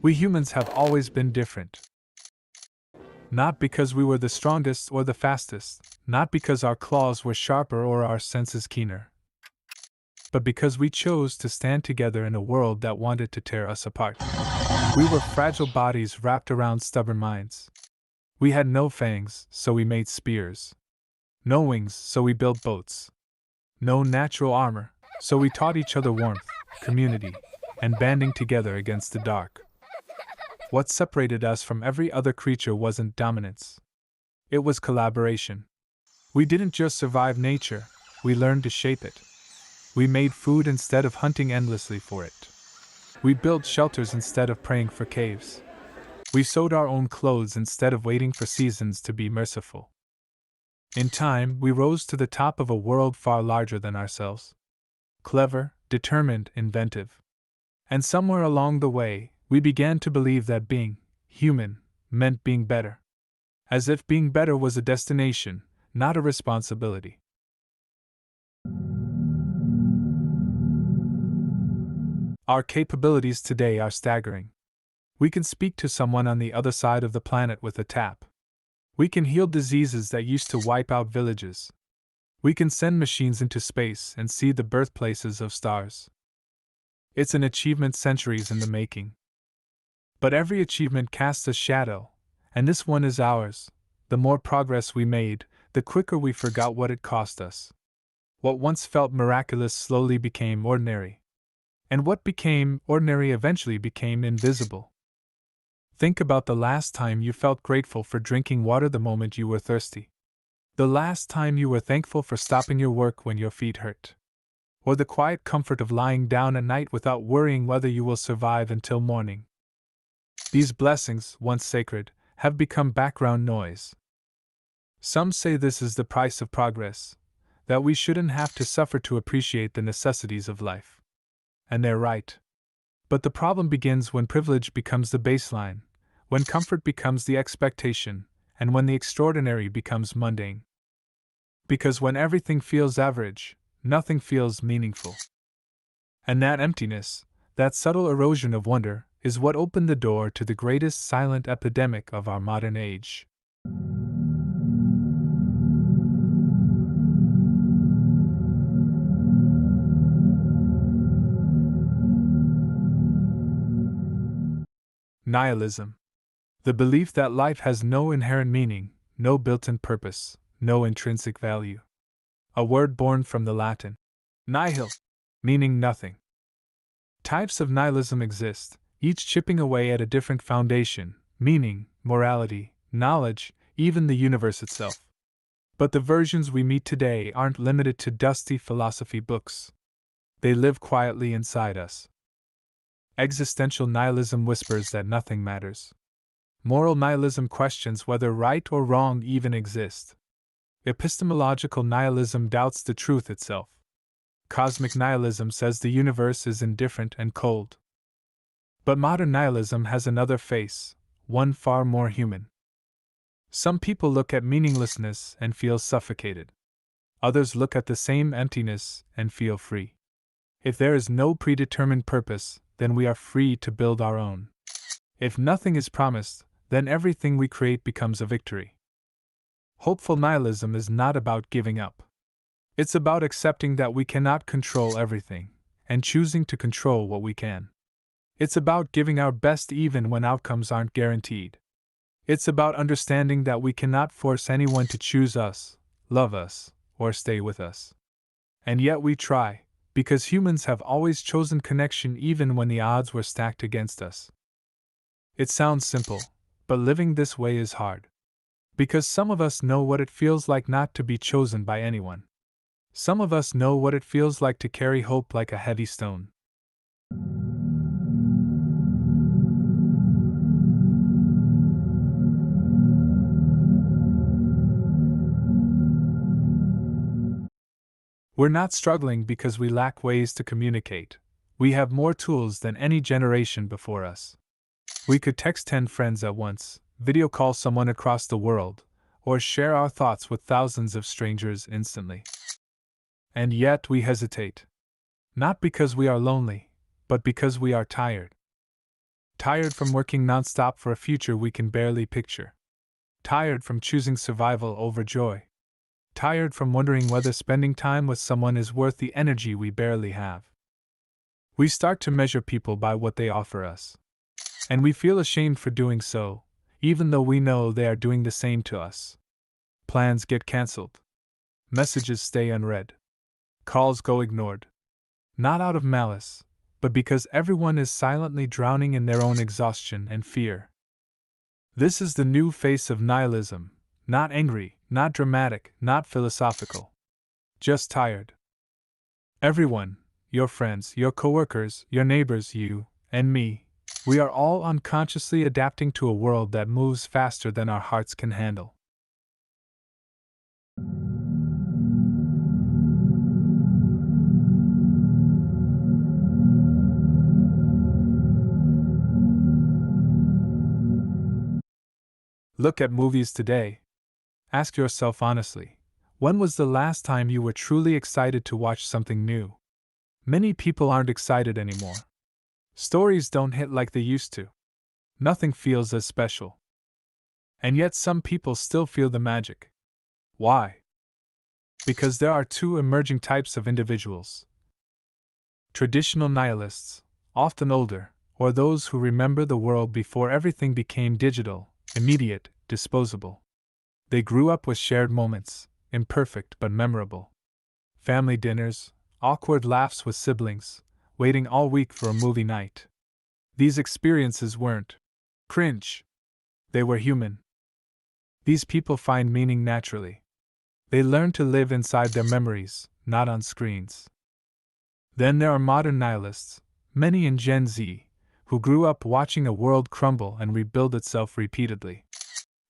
We humans have always been different. Not because we were the strongest or the fastest, not because our claws were sharper or our senses keener, but because we chose to stand together in a world that wanted to tear us apart. We were fragile bodies wrapped around stubborn minds. We had no fangs, so we made spears. No wings, so we built boats. No natural armor, so we taught each other warmth, community, and banding together against the dark. What separated us from every other creature wasn't dominance. It was collaboration. We didn't just survive nature, we learned to shape it. We made food instead of hunting endlessly for it. We built shelters instead of praying for caves. We sewed our own clothes instead of waiting for seasons to be merciful. In time, we rose to the top of a world far larger than ourselves. Clever, determined, inventive. And somewhere along the way, we began to believe that being human meant being better. As if being better was a destination, not a responsibility. Our capabilities today are staggering. We can speak to someone on the other side of the planet with a tap. We can heal diseases that used to wipe out villages. We can send machines into space and see the birthplaces of stars. It's an achievement centuries in the making. But every achievement casts a shadow, and this one is ours. The more progress we made, the quicker we forgot what it cost us. What once felt miraculous slowly became ordinary. And what became ordinary eventually became invisible. Think about the last time you felt grateful for drinking water the moment you were thirsty. The last time you were thankful for stopping your work when your feet hurt. Or the quiet comfort of lying down at night without worrying whether you will survive until morning. These blessings, once sacred, have become background noise. Some say this is the price of progress, that we shouldn't have to suffer to appreciate the necessities of life. And they're right. But the problem begins when privilege becomes the baseline, when comfort becomes the expectation, and when the extraordinary becomes mundane. Because when everything feels average, nothing feels meaningful. And that emptiness, that subtle erosion of wonder, is what opened the door to the greatest silent epidemic of our modern age. Nihilism. The belief that life has no inherent meaning, no built-in purpose, no intrinsic value. A word born from the Latin nihil, meaning nothing. Types of nihilism exist, each chipping away at a different foundation: meaning, morality, knowledge, even the universe itself. But the versions we meet today aren't limited to dusty philosophy books. They live quietly inside us. Existential nihilism whispers that nothing matters. Moral nihilism questions whether right or wrong even exist. Epistemological nihilism doubts the truth itself. Cosmic nihilism says the universe is indifferent and cold. But modern nihilism has another face, one far more human. Some people look at meaninglessness and feel suffocated. Others look at the same emptiness and feel free. If there is no predetermined purpose, then we are free to build our own. If nothing is promised, then everything we create becomes a victory. Hopeful nihilism is not about giving up. It's about accepting that we cannot control everything, and choosing to control what we can. It's about giving our best even when outcomes aren't guaranteed. It's about understanding that we cannot force anyone to choose us, love us, or stay with us. And yet we try, because humans have always chosen connection even when the odds were stacked against us. It sounds simple, but living this way is hard. Because some of us know what it feels like not to be chosen by anyone. Some of us know what it feels like to carry hope like a heavy stone. We're not struggling because we lack ways to communicate. We have more tools than any generation before us. We could text 10 friends at once, video call someone across the world, or share our thoughts with thousands of strangers instantly. And yet we hesitate. Not because we are lonely, but because we are tired. Tired from working nonstop for a future we can barely picture. Tired from choosing survival over joy. Tired from wondering whether spending time with someone is worth the energy we barely have. We start to measure people by what they offer us. And we feel ashamed for doing so, even though we know they are doing the same to us. Plans get cancelled. Messages stay unread. Calls go ignored. Not out of malice, but because everyone is silently drowning in their own exhaustion and fear. This is the new face of nihilism, not angry, not dramatic, not philosophical. Just tired. Everyone, your friends, your coworkers, your neighbors, you, and me, we are all unconsciously adapting to a world that moves faster than our hearts can handle. Look at movies today. Ask yourself honestly, when was the last time you were truly excited to watch something new? Many people aren't excited anymore. Stories don't hit like they used to. Nothing feels as special. And yet some people still feel the magic. Why? Because there are two emerging types of individuals. Traditional nihilists, often older, or those who remember the world before everything became digital, immediate, disposable. They grew up with shared moments, imperfect but memorable. Family dinners, awkward laughs with siblings, waiting all week for a movie night. These experiences weren't cringe. They were human. These people find meaning naturally. They learn to live inside their memories, not on screens. Then there are modern nihilists, many in Gen Z, who grew up watching a world crumble and rebuild itself repeatedly.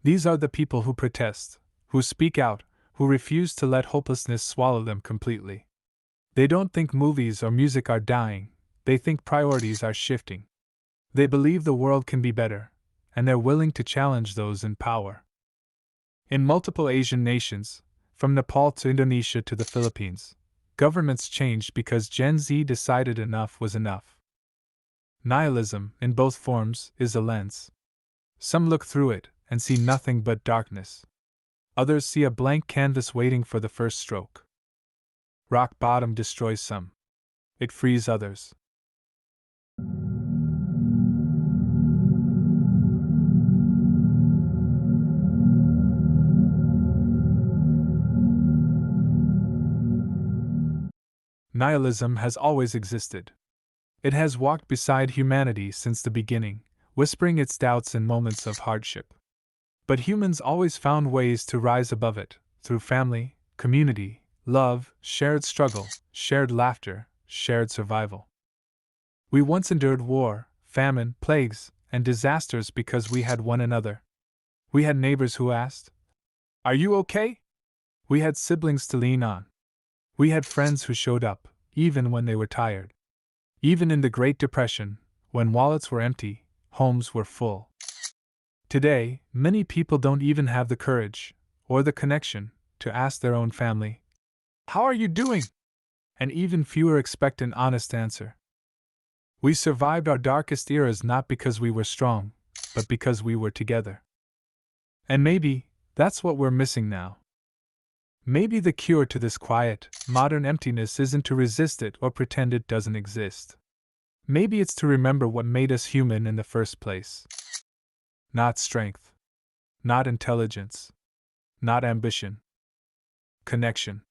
These are the people who protest, who speak out, who refuse to let hopelessness swallow them completely. They don't think movies or music are dying, they think priorities are shifting. They believe the world can be better, and they're willing to challenge those in power. In multiple Asian nations, from Nepal to Indonesia to the Philippines, governments changed because Gen Z decided enough was enough. Nihilism, in both forms, is a lens. Some look through it and see nothing but darkness. Others see a blank canvas waiting for the first stroke. Rock bottom destroys some. It frees others. Nihilism has always existed. It has walked beside humanity since the beginning, whispering its doubts in moments of hardship. But humans always found ways to rise above it, through family, community, love, shared struggle, shared laughter, shared survival. We once endured war, famine, plagues, and disasters because we had one another. We had neighbors who asked, "Are you okay?" We had siblings to lean on. We had friends who showed up, even when they were tired. Even in the Great Depression, when wallets were empty, homes were full. Today, many people don't even have the courage, or the connection, to ask their own family, "How are you doing?" And even fewer expect an honest answer. We survived our darkest eras not because we were strong, but because we were together. And maybe that's what we're missing now. Maybe the cure to this quiet, modern emptiness isn't to resist it or pretend it doesn't exist. Maybe it's to remember what made us human in the first place. Not strength. Not intelligence. Not ambition. Connection.